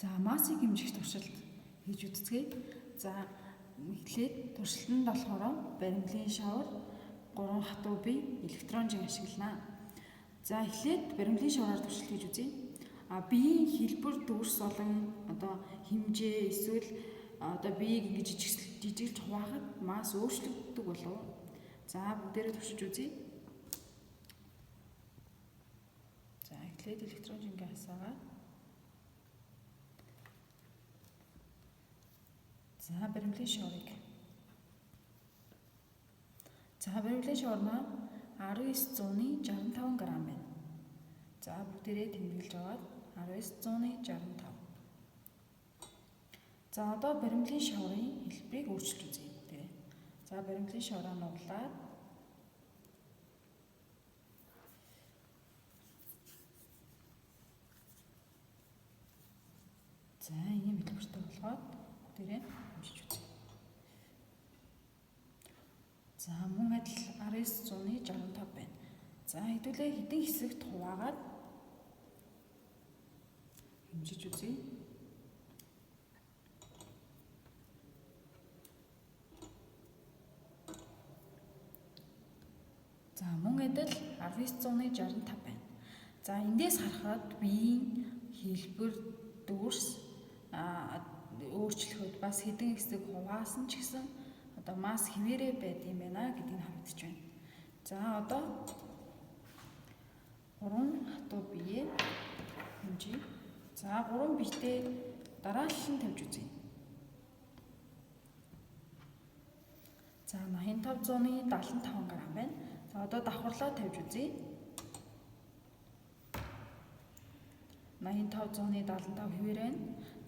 За массыг хэмжих туршилт хийж үзье. За эхлээд туршилтанд болохоор баримлын шавар, 3 хатуу бие, электрожин ашиглана. За эхлээд баримлын шавараар туршилт хийж үзье. Биеийн хэлбэр дүрс болон хэмжээ эсвэл биеийг ингэж жижиглж хуваахад масс өөрчлөгддөг болов. За бүгдээрээ туршиж үзье. За эхлээд электрожингийн хасаагаа. За баримлын шаварыг. За баримлын шавар маань 1965 г байна. За бүгдээрээ тэмдэглэж аваад 1965. За одоо баримлын шаврын хэлбэрийг өөрчилж үзье бүгдээрээ. За баримлын шавраа нуглаад за ийм хэлбэртэй болгоод бүгдээрээ хэмжиж үзье. За мөн адил 1965 байна. За хэдүүлээ хэдэн хэсэгт хуваагаад хэмжиж үзье. За мөн адил 1965 байна. За эндээс харахад биеийн хэлбэр дүрс өөрчлөхөд бас хэдэн хэсэг хуваасан ч гэсэн масс хэвээрээ байд юм байна гэдгийг харагдаж байна. За одоо 3 хатуу бие хэмжээ. За 3 биетэй дараалал нь тавьж үзье. За 8575 г байна. За одоо давхарлаа тавьж үзье. 8575 хэвээр байна.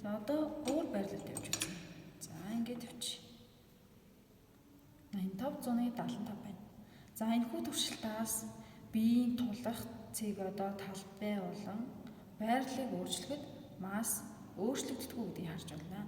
За одоо өөр байрлал тавьж үзье. За ингээд тавьчих. 8575 байна. За энэхүү туршилтаас биеийн тулах цэг талбай болон байрлалыг өөрчлөхөд масс өөрчлөгддөггүй гэдгийг харж байна.